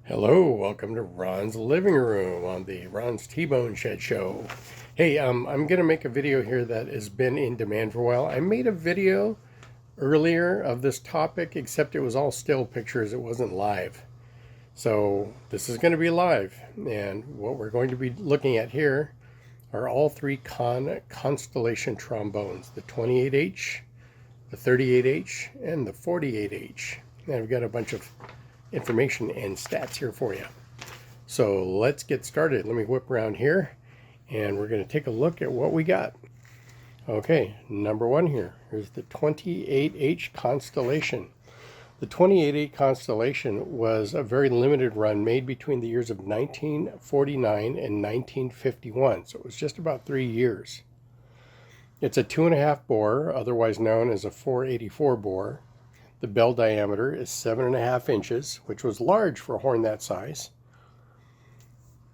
Hello, welcome to Ron's Living Room on the Ron's T-Bone Shed Show. Hey, I'm going to make a video here that has been in demand for a while. I made a video earlier of this topic, except it was all still pictures. It wasn't live. So this is going to be live. And what we're going to be looking at here are all three Constellation trombones, the 28H, the 38H, and the 48H. And I've got a bunch of information and stats here for you. So let's get started. Let me whip around here and we're going to take a look at what we got. Okay, number one here's the 28H Constellation. The 28H Constellation was a very limited run made between the years of 1949 and 1951, so it was just about 3 years. It's a 2.5 bore, otherwise known as a 484 bore. The bell diameter is 7.5 inches, which was large for a horn that size.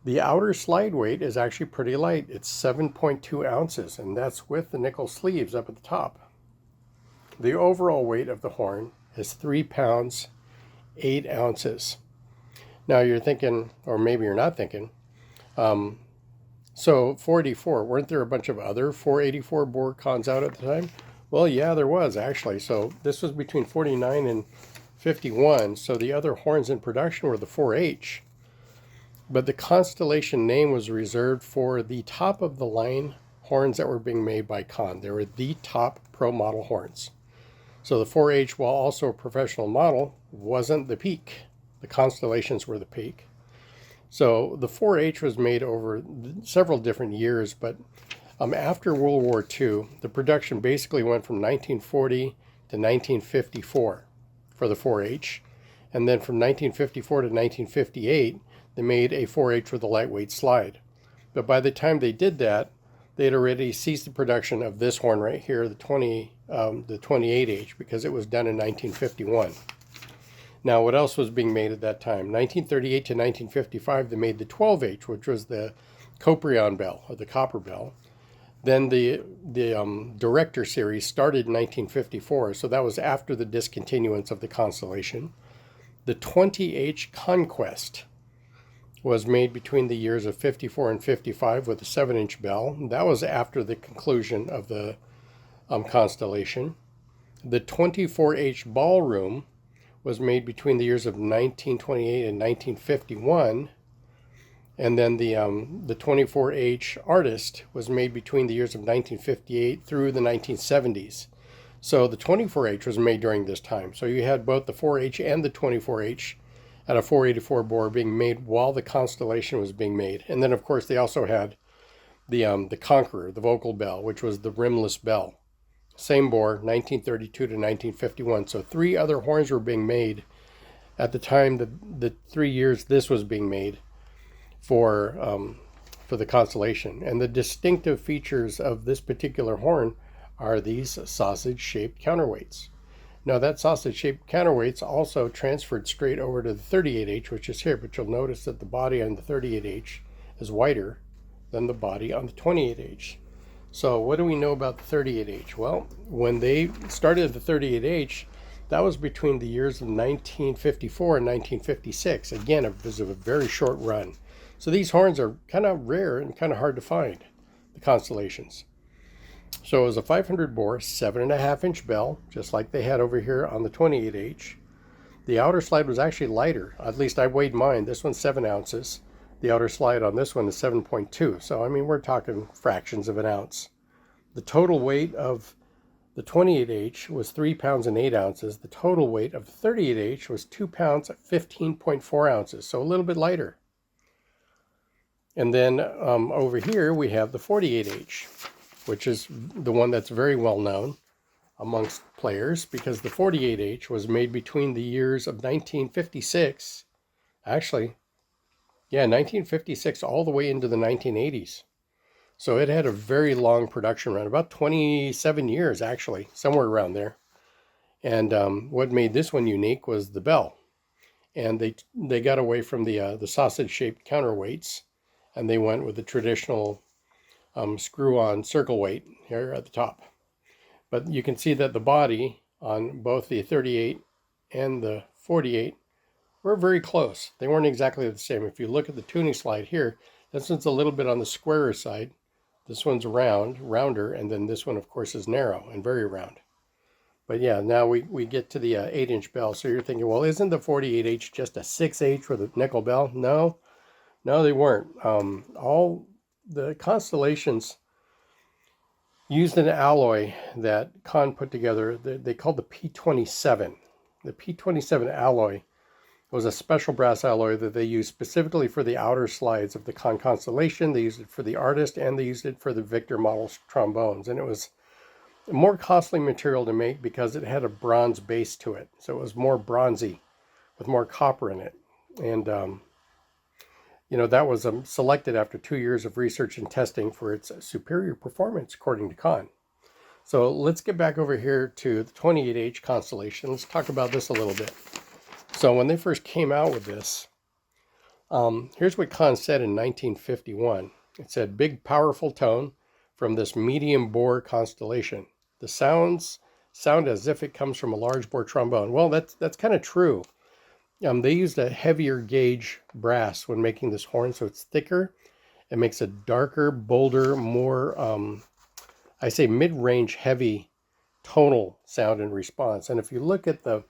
The outer slide weight is actually pretty light. It's 7.2 ounces, and that's with the nickel sleeves up at the top. The overall weight of the horn is 3 pounds, 8 ounces. Now you're thinking, or maybe you're not thinking, so 484, weren't there a bunch of other 484 bore cons out at the time? Well, yeah, there was actually. So this was between 49 and 51. So the other horns in production were the 4H. But the Constellation name was reserved for the top of the line horns that were being made by Conn. They were the top pro model horns. So the 4H, while also a professional model, wasn't the peak. The Constellations were the peak. So the 4H was made over several different years, but after World War II, the production basically went from 1940 to 1954 for the 4H. And then from 1954 to 1958, they made a 4H with a lightweight slide. But by the time they did that, they had already ceased the production of this horn right here, the 28H, because it was done in 1951. Now, what else was being made at that time? 1938 to 1955, they made the 12H, which was the Coprion bell, or the copper bell. Then the Director series started in 1954, so that was after the discontinuance of the Constellation. The 20H Conquest was made between the years of 54 and 55 with a 7-inch bell. That was after the conclusion of the Constellation. The 24H Ballroom was made between the years of 1928 and 1951. And then the 24H Artist was made between the years of 1958 through the 1970s. So the 24H was made during this time. So you had both the 4H and the 24H at a 484 bore being made while the Constellation was being made. And then, of course, they also had the Conqueror, the vocal bell, which was the rimless bell. Same bore, 1932 to 1951. So 3 other horns were being made at the time the 3 years this was being made for the Constellation. And the distinctive features of this particular horn are these sausage-shaped counterweights. Now that sausage-shaped counterweights also transferred straight over to the 38H, which is here, but you'll notice that the body on the 38H is wider than the body on the 28H. So what do we know about the 38H? Well, when they started the 38H, that was between the years of 1954 and 1956. Again, it was a very short run. So these horns are kind of rare and kind of hard to find, the Constellations. So it was a 500 bore, 7.5 inch bell, just like they had over here on the 28H. The outer slide was actually lighter. At least I weighed mine. This one's 7 ounces. The outer slide on this one is 7.2. So, I mean, we're talking fractions of an ounce. The total weight of the 28H was 3 pounds and 8 ounces. The total weight of the 38H was 2 pounds, 15.4 ounces. So a little bit lighter. And then over here we have the 48H, which is the one that's very well known amongst players because the 48H was made between the years of 1956, actually, yeah, 1956 all the way into the 1980s. So it had a very long production run, about 27 years actually, somewhere around there. And what made this one unique was the bell. And they got away from the sausage-shaped counterweights, and they went with the traditional screw-on circle weight here at the top. But you can see that the body on both the 38 and the 48 were very close. They weren't exactly the same. If you look at the tuning slide here, this one's a little bit on the squarer side. This one's rounder, and then this one, of course, is narrow and very round. But yeah, now we get to the 8-inch bell. So you're thinking, well, isn't the 48H just a 6H with a nickel bell? No, they weren't. All the Constellations used an alloy that Conn put together. They called the P27. The P27 alloy was a special brass alloy that they used specifically for the outer slides of the Conn Constellation. They used it for the Artist, and they used it for the Victor model trombones. And it was a more costly material to make because it had a bronze base to it. So it was more bronzy with more copper in it. And, that was selected after 2 years of research and testing for its superior performance, according to Conn. So let's get back over here to the 28H Constellation. Let's talk about this a little bit. So when they first came out with this, here's what Conn said in 1951. It said, "Big, powerful tone from this medium bore Constellation. The sound as if it comes from a large bore trombone." Well, that's kind of true. They used a heavier gauge brass when making this horn, so it's thicker. It makes a darker, bolder, more, I say mid-range heavy tonal sound and response. And if you look at the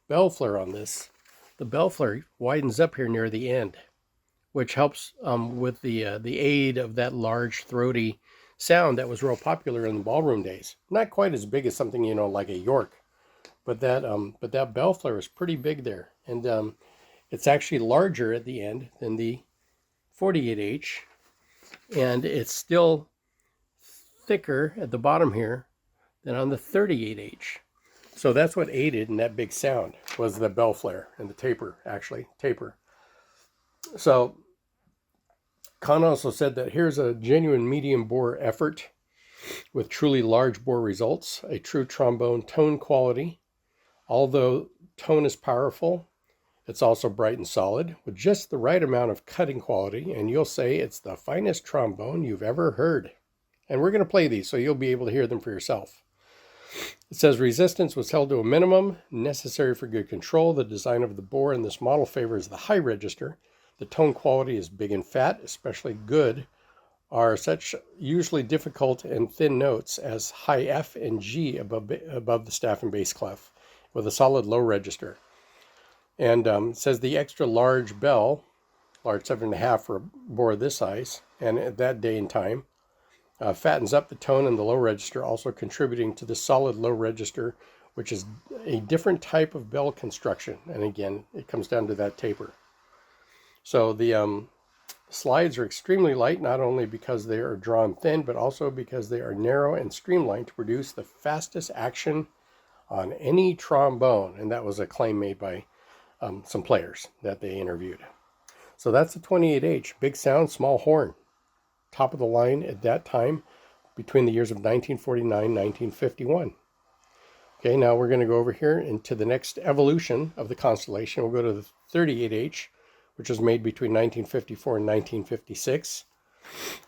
bell flare on this, the bell flare widens up here near the end, which helps with the aid of that large throaty sound that was real popular in the ballroom days. Not quite as big as something, like a York, but that bell flare is pretty big there. And it's actually larger at the end than the 48H, and it's still thicker at the bottom here than on the 38H. So that's what aided in that big sound, was the bell flare and the taper. So Conn also said that here's a genuine medium bore effort with truly large bore results, a true trombone tone quality. Although tone is powerful, it's also bright and solid with just the right amount of cutting quality, and you'll say it's the finest trombone you've ever heard. And we're going to play these so you'll be able to hear them for yourself. It says resistance was held to a minimum necessary for good control. The design of the bore in this model favors the high register. The tone quality is big and fat. Especially good are such usually difficult and thin notes as high F and G above the staff and bass clef with a solid low register. And it says the extra large bell, large 7.5 for a bore this size, and at that day and time, fattens up the tone in the low register, also contributing to the solid low register, which is a different type of bell construction. And again, it comes down to that taper. So the slides are extremely light, not only because they are drawn thin, but also because they are narrow and streamlined to produce the fastest action on any trombone. And that was a claim made by some players that they interviewed. So that's the 28H, big sound, small horn, top of the line at that time between the years of 1949 and 1951. Okay, now we're going to go over here into the next evolution of the Constellation. We'll go to the 38H, which was made between 1954 and 1956.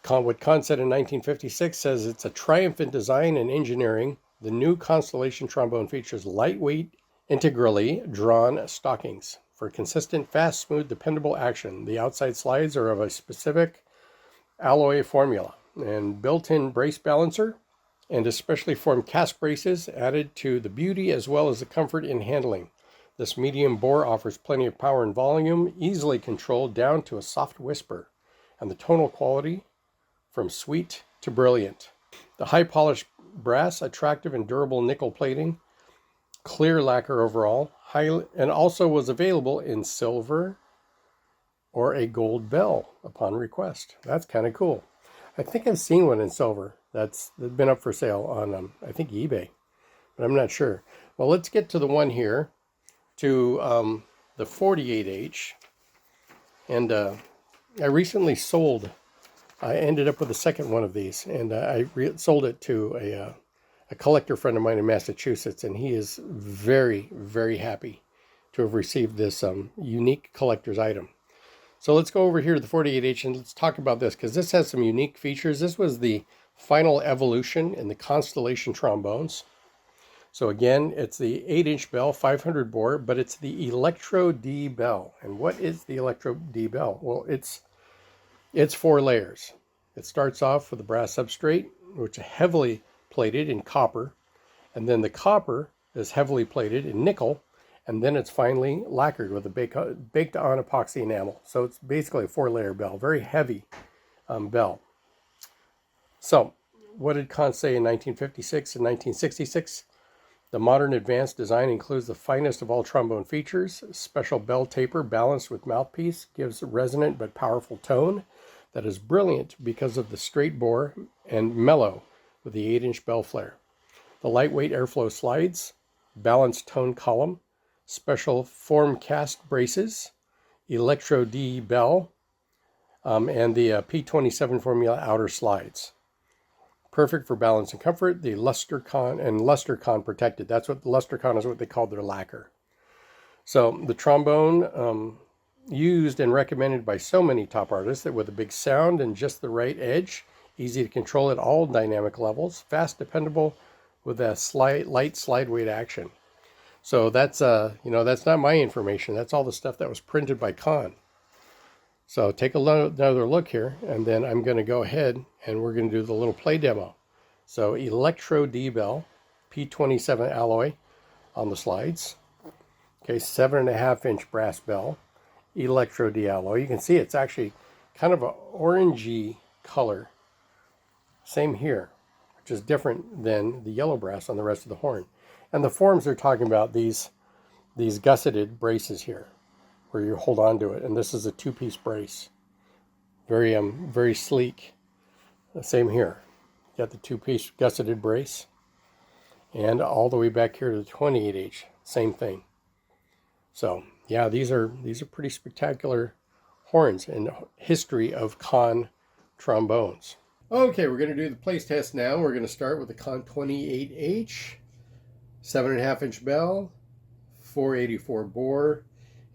What Conn said in 1956 says it's a triumph in design and engineering. The new Constellation trombone features lightweight, integrally drawn stockings for consistent, fast, smooth, dependable action. The outside slides are of a specific alloy formula and built-in brace balancer and especially formed cast braces added to the beauty as well as the comfort in handling. This medium bore offers plenty of power and volume, easily controlled down to a soft whisper, and the tonal quality from sweet to brilliant. The high polished brass, attractive and durable nickel plating, clear lacquer overall, and also was available in silver or a gold bell upon request. That's kind of cool. I think I've seen one in silver that's been up for sale on, I think, eBay, but I'm not sure. Well, let's get to the one here, to the 48H. And I recently sold, I ended up with a second one of these, and I sold it to a collector friend of mine in Massachusetts, and he is very, very happy to have received this unique collector's item. So let's go over here to the 48H and let's talk about this, because this has some unique features. This was the final evolution in the Constellation trombones. So again, it's the 8-inch bell, 500 bore, but it's the electrode D bell. And what is the electrode D bell? Well, it's 4 layers. It starts off with a brass substrate, which is heavily plated in copper, and then the copper is heavily plated in nickel, and then it's finally lacquered with a baked on epoxy enamel. So it's basically a 4-layer bell, very heavy bell. So what did Conn say in 1956 and 1966? The modern advanced design includes the finest of all trombone features. Special bell taper balanced with mouthpiece gives a resonant but powerful tone that is brilliant because of the straight bore and mellow with the 8-inch bell flare. The lightweight airflow slides, balanced tone column, special form cast braces, electrode D bell, and the P27 formula outer slides. Perfect for balance and comfort. The LusterConn and LusterConn protected. That's what the LusterConn is, what they called their lacquer. So the trombone used and recommended by so many top artists that with a big sound and just the right edge, easy to control at all dynamic levels, fast, dependable, with a light slide weight action. So that's that's not my information. That's all the stuff that was printed by Conn. So take another look here, and then I'm going to go ahead and we're going to do the little play demo. So electrode D bell, P27 alloy on the slides. Okay, 7.5-inch brass bell, electrode D alloy. You can see it's actually kind of an orangey color. Same here, which is different than the yellow brass on the rest of the horn. And the forms they're talking about, these gusseted braces here, where you hold on to it, and this is a 2-piece brace. Very sleek. Same here. You got the 2-piece gusseted brace, and all the way back here to the 28H, same thing. So yeah, these are pretty spectacular horns in the history of Conn trombones. Okay, we're going to do the place test now. We're going to start with the Conn 28H, 7.5-inch bell, 484 bore.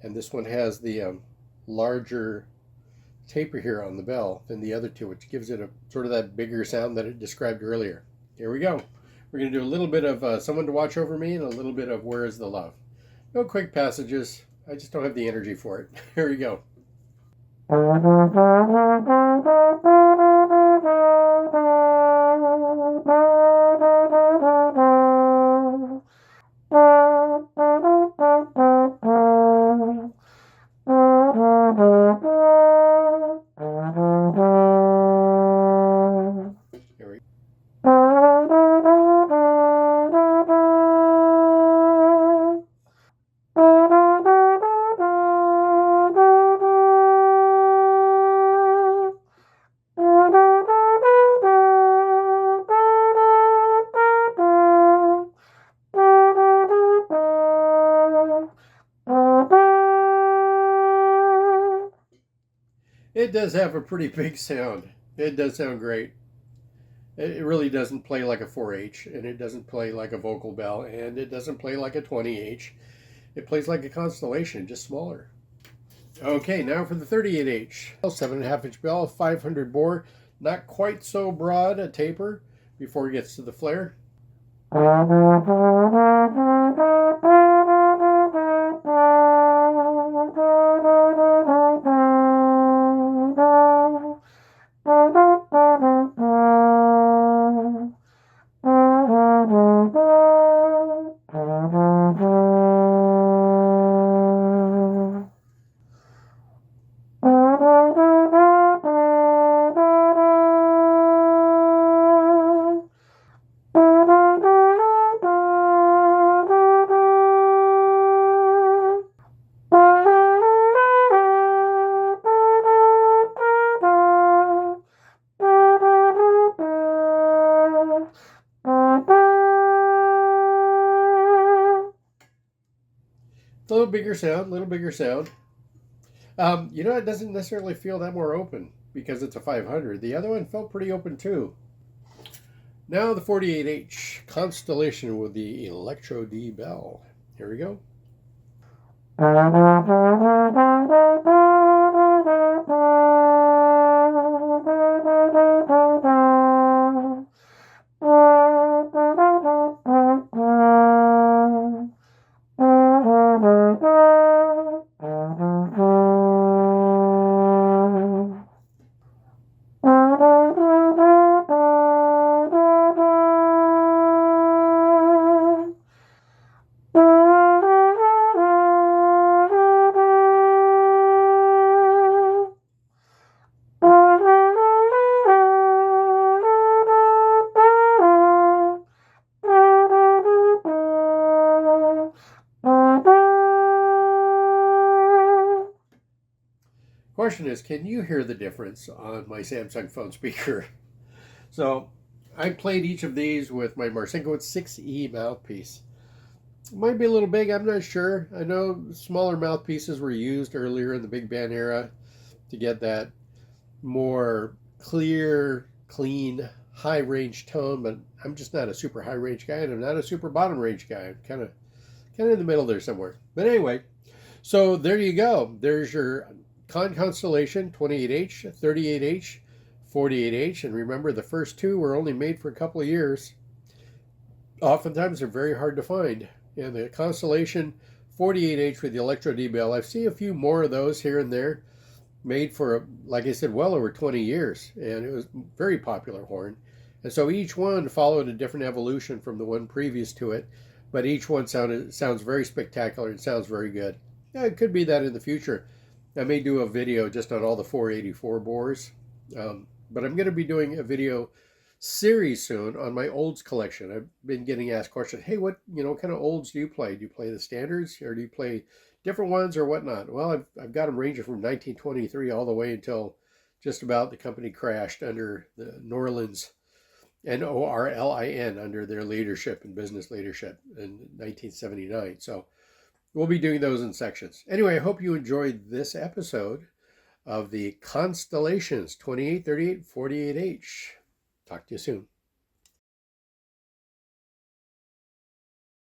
And this one has the larger taper here on the bell than the other two, which gives it a sort of that bigger sound that it described earlier. Here we go. We're going to do a little bit of Someone to Watch Over Me and a little bit of Where Is the Love. No quick passages. I just don't have the energy for it. Here we go. It does have a pretty big sound. It does sound great. It really doesn't play like a 4H, and it doesn't play like a vocal bell, and it doesn't play like a 20H. It plays like a Constellation, just smaller. Okay, now for the 38H. 7.5-inch bell, 500 bore, not quite so broad a taper before it gets to the flare. A little bigger sound, it doesn't necessarily feel that more open because it's a 500. The other one felt pretty open too. Now the 48H Constellation with the Electro D bell. Here we go. Question is, can you hear the difference on my Samsung phone speaker? So I played each of these with my Marcinkiewicz 6E mouthpiece. It might be a little big, I'm not sure. I know smaller mouthpieces were used earlier in the big band era to get that more clear, clean, high range tone, but I'm just not a super high range guy, and I'm not a super bottom range guy. I'm kind of in the middle there somewhere. But anyway, so there you go. There's your Conn Constellation 28H, 38H, 48H, and remember the first two were only made for a couple of years. Oftentimes they're very hard to find. And the Constellation 48H with the electrode DBL, I've seen a few more of those here and there, made for, like I said, well over 20 years, and it was a very popular horn. And so each one followed a different evolution from the one previous to it, but each one sounds very spectacular and sounds very good. Yeah, it could be that in the future I may do a video just on all the 484 bores, but I'm going to be doing a video series soon on my olds collection. I've been getting asked questions, hey, what kind of olds do you play? Do you play the standards, or do you play different ones or whatnot? Well, I've got them ranging from 1923 all the way until just about the company crashed under the Norlins, Norlin, under their leadership and business leadership in 1979. So we'll be doing those in sections. Anyway, I hope you enjoyed this episode of the Constellations 28, 38, 48H. Talk to you soon.